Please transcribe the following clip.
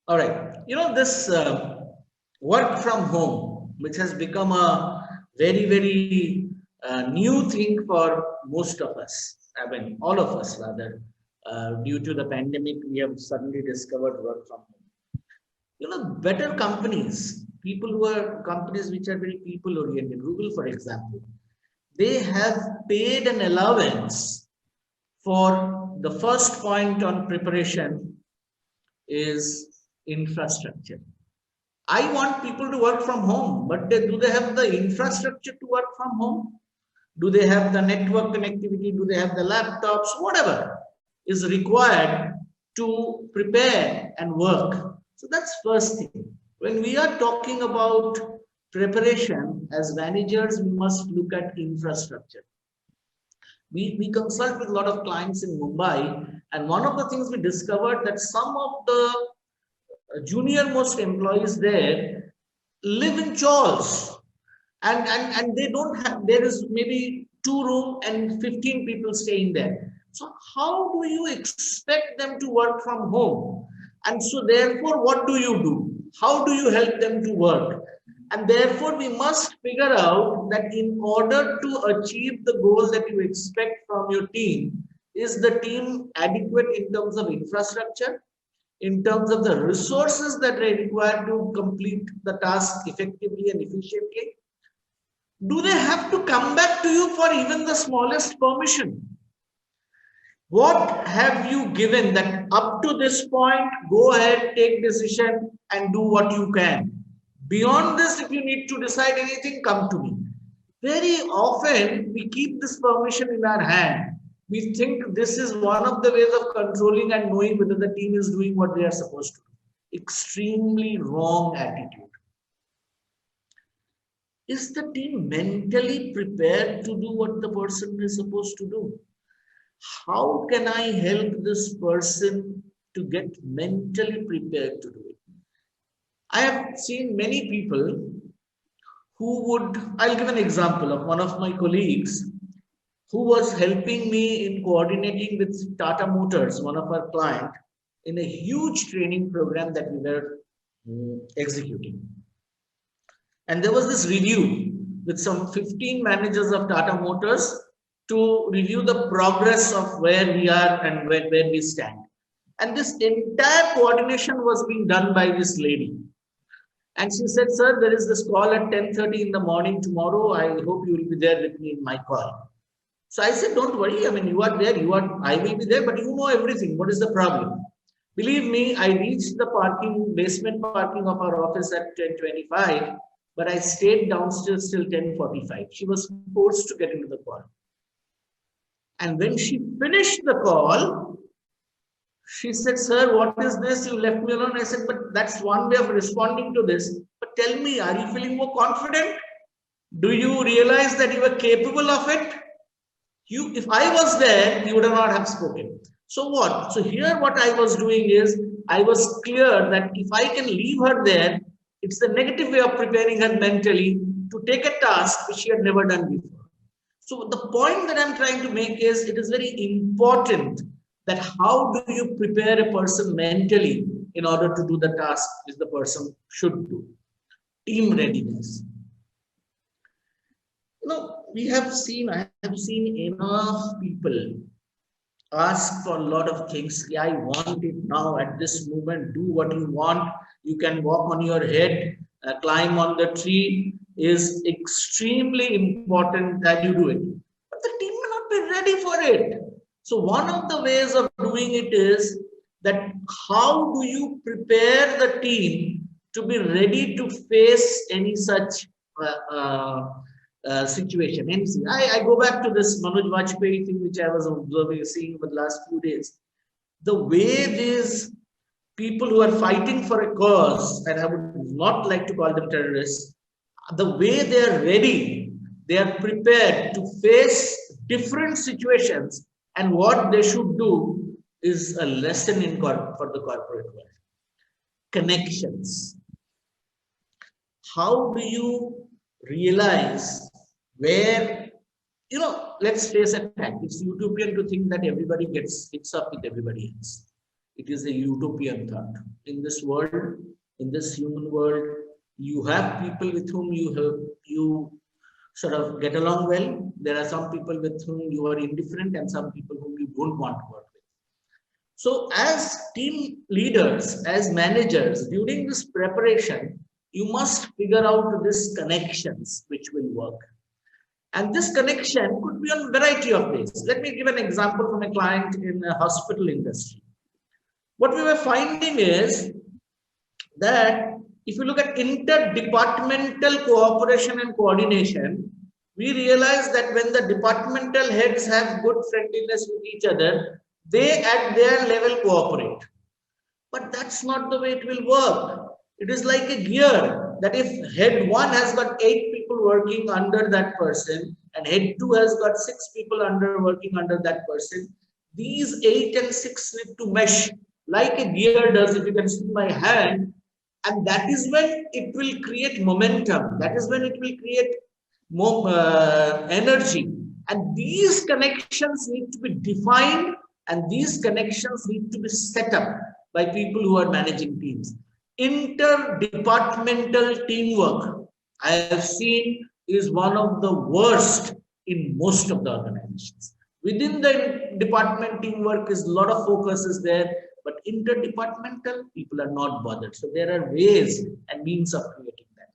All right. This work from home, which has become a very, very new thing for most of us. I mean, all of us rather. Due to the pandemic, we have suddenly discovered work from home. Better companies, people who are companies which are very people oriented, Google, for example, they have paid an allowance for the first point on preparation is infrastructure. I want people to work from home, but do they have the infrastructure to work from home? Do they have the network connectivity? Do they have the laptops? Whatever is required to prepare and work. So that's first thing. When we are talking about preparation as managers, we must look at infrastructure. We consult with a lot of clients in Mumbai, and one of the things we discovered that some of the junior most employees there live in chawls, and they don't have, there is maybe 2 room and 15 people staying there. So how do you expect them to work from home? And so therefore, what do you do? How do you help them to work? And therefore we must figure out that in order to achieve the goals that you expect from your team, is the team adequate in terms of infrastructure, in terms of the resources that are required to complete the task effectively and efficiently? Do they have to come back to you for even the smallest permission? What have you given that up to this point, go ahead, take decision and do what you can. Beyond this, if you need to decide anything, come to me. Very often, we keep this permission in our hand. We think this is one of the ways of controlling and knowing whether the team is doing what they are supposed to do. Extremely wrong attitude. Is the team mentally prepared to do what the person is supposed to do? How can I help this person to get mentally prepared to do it? I have seen many people who would, I'll give an example of one of my colleagues who was helping me in coordinating with Tata Motors, one of our clients, in a huge training program that we were executing. And there was this review with some 15 managers of Tata Motors to review the progress of where we are and where we stand. And this entire coordination was being done by this lady. And she said, sir, there is this call at 10:30 in the morning tomorrow. I hope you will be there with me in my call. So I said, don't worry. I mean, you are there, I will be there, but you know everything. What is the problem? Believe me, I reached the basement parking of our office at 10:25, but I stayed downstairs till 10:45. She was forced to get into the call. And when she finished the call, she said, sir, what is this? You left me alone. I said, but that's one way of responding to this. But tell me, are you feeling more confident? Do you realize that you are capable of it? If I was there, you would not have spoken. So what? So here what I was doing is, I was clear that if I can leave her there, it's the negative way of preparing her mentally to take a task which she had never done before. So the point that I'm trying to make is, it is very important that how do you prepare a person mentally in order to do the task which the person should do. Team readiness. I have seen enough people ask for a lot of things. Yeah, I want it now at this moment. Do what you want. You can walk on your head, climb on the tree. Is extremely important that you do it. But the team may not be ready for it. So one of the ways of doing it is that how do you prepare the team to be ready to face any such situation. And see, I go back to this Manoj Vajpayee thing which I was observing, seeing over the last few days. The way these people who are fighting for a cause, and I would not like to call them terrorists, the way they are ready, they are prepared to face different situations, and what they should do is a lesson for the corporate world. Connections. How do you realize where, let's face a fact, it's utopian to think that everybody gets hits up with everybody else. it is a utopian thought. In this world, in this human world, you have people with whom you sort of get along well. There are some people with whom you are indifferent and some people whom you don't want to work with. So as team leaders, as managers, during this preparation, you must figure out these connections which will work. And this connection could be on a variety of ways. Let me give an example from a client in a hospital industry. What we were finding is that if you look at interdepartmental cooperation and coordination, we realize that when the departmental heads have good friendliness with each other, they at their level cooperate. But that's not the way it will work. It is like a gear that if head 1 has got 8 people working under that person and head 2 has got 6 people working under that person, these 8 and 6 need to mesh like a gear does, if you can see my hand, and that is when it will create momentum. That is when it will create more energy. And these connections need to be defined and these connections need to be set up by people who are managing teams. Interdepartmental teamwork, I have seen, is one of the worst in most of the organizations. Within the department, teamwork is a lot of focus is there, but interdepartmental people are not bothered. So there are ways and means of creating